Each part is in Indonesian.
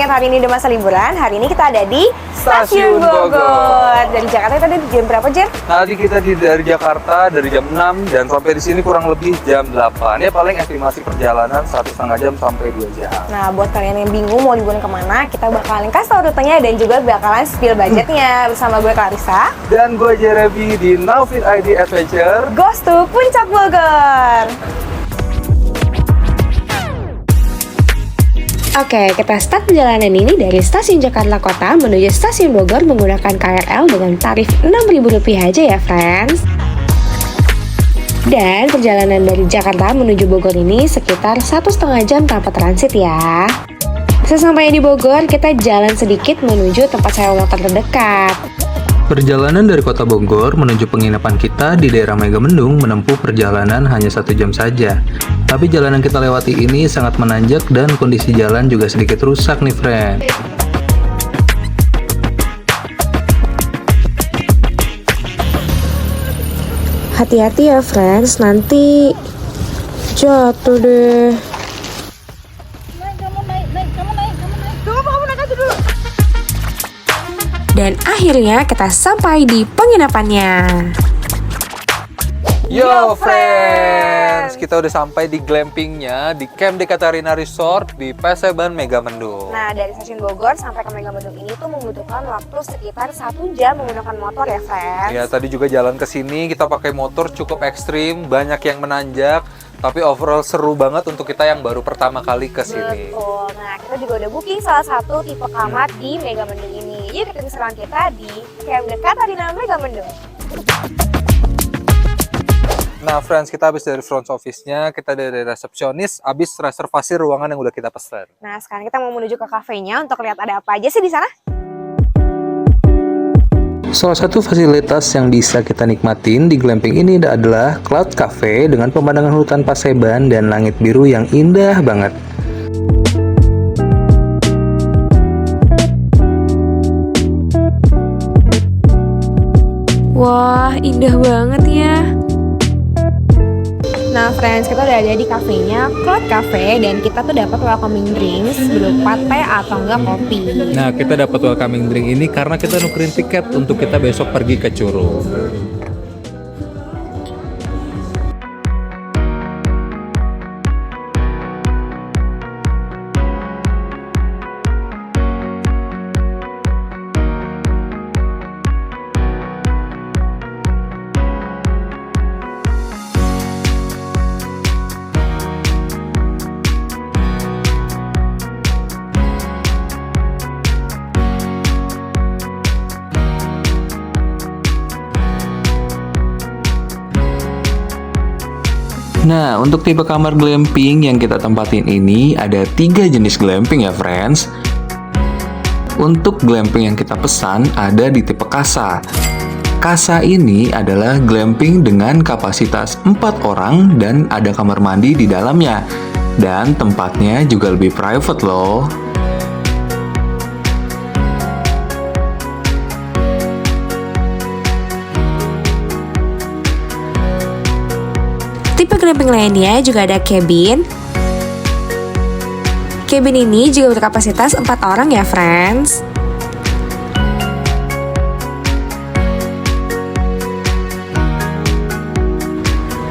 yang hari ini udah masa liburan, hari ini kita ada di Stasiun Bogor. Dari Jakarta tadi jam berapa, Jer? Tadi kita dari Jakarta dari jam 6 dan sampai di sini kurang lebih jam 8. Ya paling estimasi perjalanan 1,5 jam sampai 2 jam. Nah, buat kalian yang bingung mau liburan kemana, kita bakalan kasih tau rutenya dan juga bakalan spill budgetnya bersama gue Clarissa Dan gue Jeremy di Naufit ID Adventure. Goes to Puncak Bogor. Oke, kita start perjalanan ini dari stasiun Jakarta Kota menuju stasiun Bogor menggunakan KRL dengan tarif Rp6.000 aja ya, friends. Dan perjalanan dari Jakarta menuju Bogor ini sekitar 1,5 jam tanpa transit ya. Sesampainya di Bogor, kita jalan sedikit menuju tempat sewa motor terdekat. Perjalanan dari kota Bogor menuju penginapan kita di daerah Megamendung menempuh perjalanan hanya 1 jam saja. Tapi jalan yang kita lewati ini sangat menanjak dan kondisi jalan juga sedikit rusak nih, friend. Hati-hati ya, friends, nanti jatuh deh. Dan akhirnya kita sampai di penginapannya. Yo friends, kita udah sampai di glampingnya di Camp de Catarina Resort di Paseban Megamendung. Nah, dari stasiun Bogor sampai ke Megamendung ini tuh membutuhkan waktu sekitar 1 jam menggunakan motor ya, friends. Ya, tadi juga jalan ke sini kita pakai motor cukup ekstrim, banyak yang menanjak, tapi overall seru banget untuk kita yang baru pertama kali ke sini. Betul. Nah, kita juga udah booking salah satu tipe kamar di Megamendung ini. Yuk kita keseruan kita di Camp de Catarina Megamendung. Nah, friends, kita habis dari front office-nya, kita dari resepsionis, habis reservasi ruangan yang udah kita pesan. Nah, sekarang kita mau menuju ke kafenya untuk lihat ada apa aja sih di sana. Salah satu fasilitas yang bisa kita nikmatin di glamping ini adalah Cloud Cafe dengan pemandangan hutan Paseban dan langit biru yang indah banget. Wah, indah banget ya. Nah, friends, kita udah ada di kafenya Cloud Cafe dan kita tuh dapat welcoming drinks berupa teh atau enggak kopi. Nah, kita dapat welcoming drink ini karena kita nukerin tiket untuk kita besok pergi ke Curug. Nah, untuk tipe kamar glamping yang kita tempatin ini ada 3 jenis glamping ya, friends. Untuk glamping yang kita pesan ada di tipe Casa. Casa ini adalah glamping dengan kapasitas 4 orang dan ada kamar mandi di dalamnya. Dan tempatnya juga lebih private loh. Tipe glamping lainnya juga ada cabin. Cabin ini juga berkapasitas 4 orang ya, friends.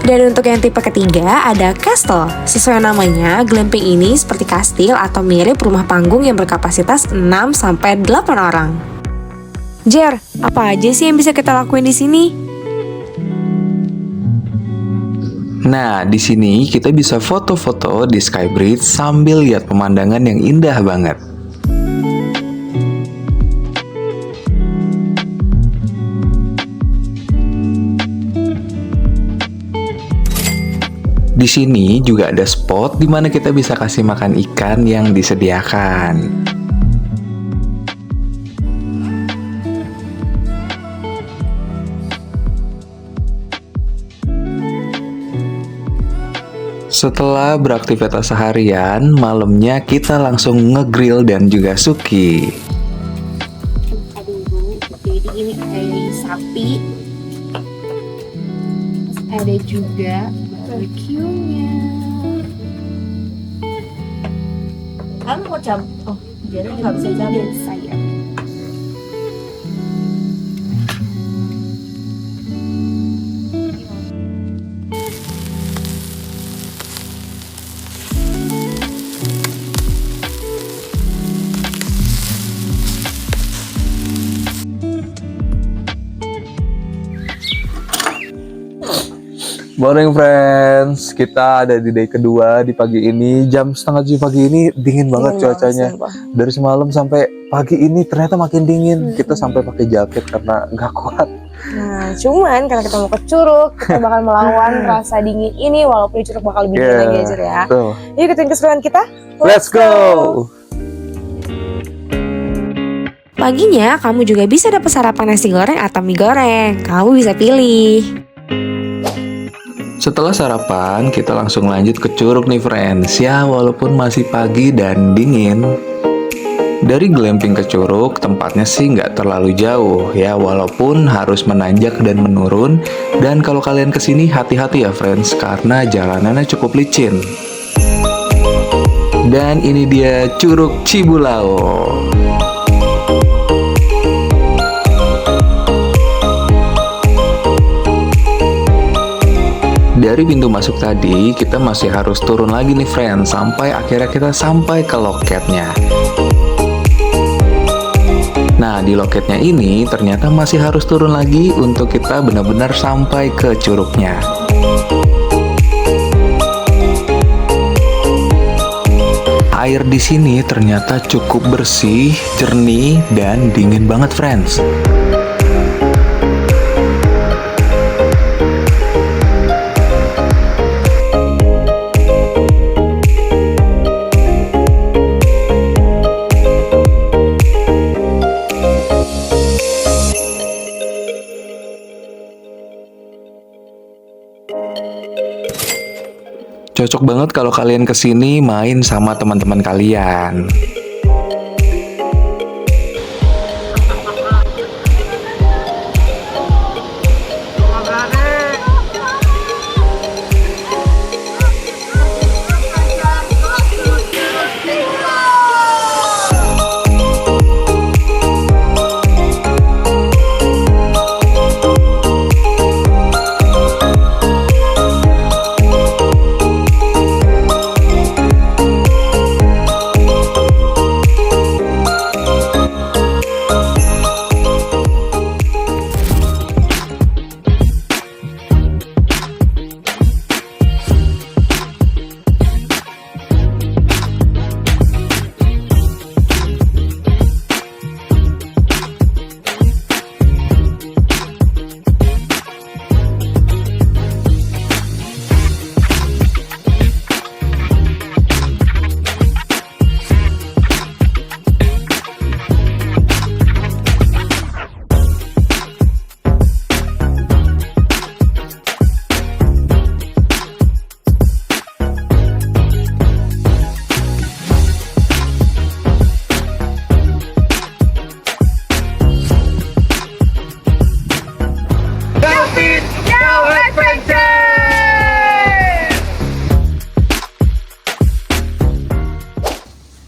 Dan untuk yang tipe ketiga ada castle. Sesuai namanya, glamping ini seperti kastil atau mirip rumah panggung yang berkapasitas 6-8 orang. Jer, apa aja sih yang bisa kita lakuin di sini? Nah, di sini kita bisa foto-foto di Skybridge sambil lihat pemandangan yang indah banget. Di sini juga ada spot di mana kita bisa kasih makan ikan yang disediakan. Setelah beraktivitas seharian, malamnya kita langsung ngegrill dan juga suki. Aduh, jadi ini ada sapi, ada juga barbecue-nya. Kamu mau Jadi nggak bisa jamin saya. Morning friends, kita ada di day kedua di pagi ini. Jam 6:30 pagi ini dingin banget cuacanya. Dari semalam sampai pagi ini ternyata makin dingin. Kita sampai pakai jaket karena nggak kuat. Nah, cuman karena kita mau ke Curug, kita bakal melawan rasa dingin ini walaupun di Curug bakal lebih dingin lagi aja ya. Tuh. Yuk ikutin keseruan kita. Let's go! Paginya kamu juga bisa dapat sarapan nasi goreng atau mie goreng. Kamu bisa pilih. Setelah sarapan, kita langsung lanjut ke Curug nih friends. Ya, walaupun masih pagi dan dingin. Dari glamping ke Curug, tempatnya sih nggak terlalu jauh ya, walaupun harus menanjak dan menurun. Dan kalau kalian kesini hati-hati ya friends, karena jalanannya cukup licin. Dan ini dia Curug Cibulau. Dari pintu masuk tadi, kita masih harus turun lagi nih friends, sampai akhirnya kita sampai ke loketnya. Nah, di loketnya ini ternyata masih harus turun lagi untuk kita benar-benar sampai ke curugnya. Air di sini ternyata cukup bersih, jernih, dan dingin banget friends. Cocok banget kalau kalian kesini main sama teman-teman kalian.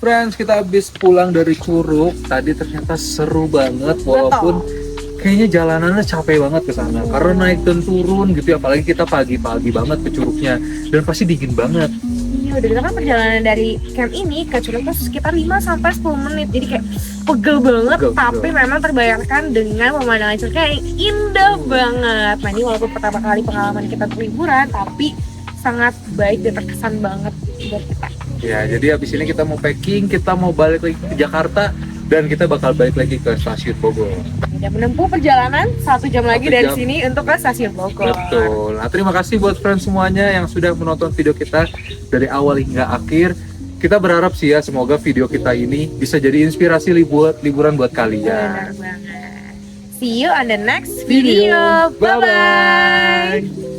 Friends, kita habis pulang dari Curug. Tadi ternyata seru banget, walaupun kayaknya jalanannya capek banget ke sana. Karena naik dan turun gitu, apalagi kita pagi-pagi banget ke Curugnya. Dan pasti dingin banget. Iya, udah kita kan perjalanan dari camp ini ke Curug itu sekitar 5-10 menit. Jadi kayak pegel banget, tapi memang terbayarkan dengan pemandangan Curugnya yang indah banget. Nah, ini walaupun pertama kali pengalaman kita liburan, tapi sangat baik dan terkesan banget buat kita. Ya, jadi habis ini kita mau packing, kita mau balik lagi ke Jakarta, dan kita bakal balik lagi ke stasiun Bogor. Dan menempuh perjalanan 1 jam lagi dari sini untuk ke stasiun Bogor. Betul. Nah, terima kasih buat friends semuanya yang sudah menonton video kita dari awal hingga akhir. Kita berharap sih ya, semoga video kita ini bisa jadi inspirasi liburan buat kalian. Benar banget. See you on the next video. Bye-bye.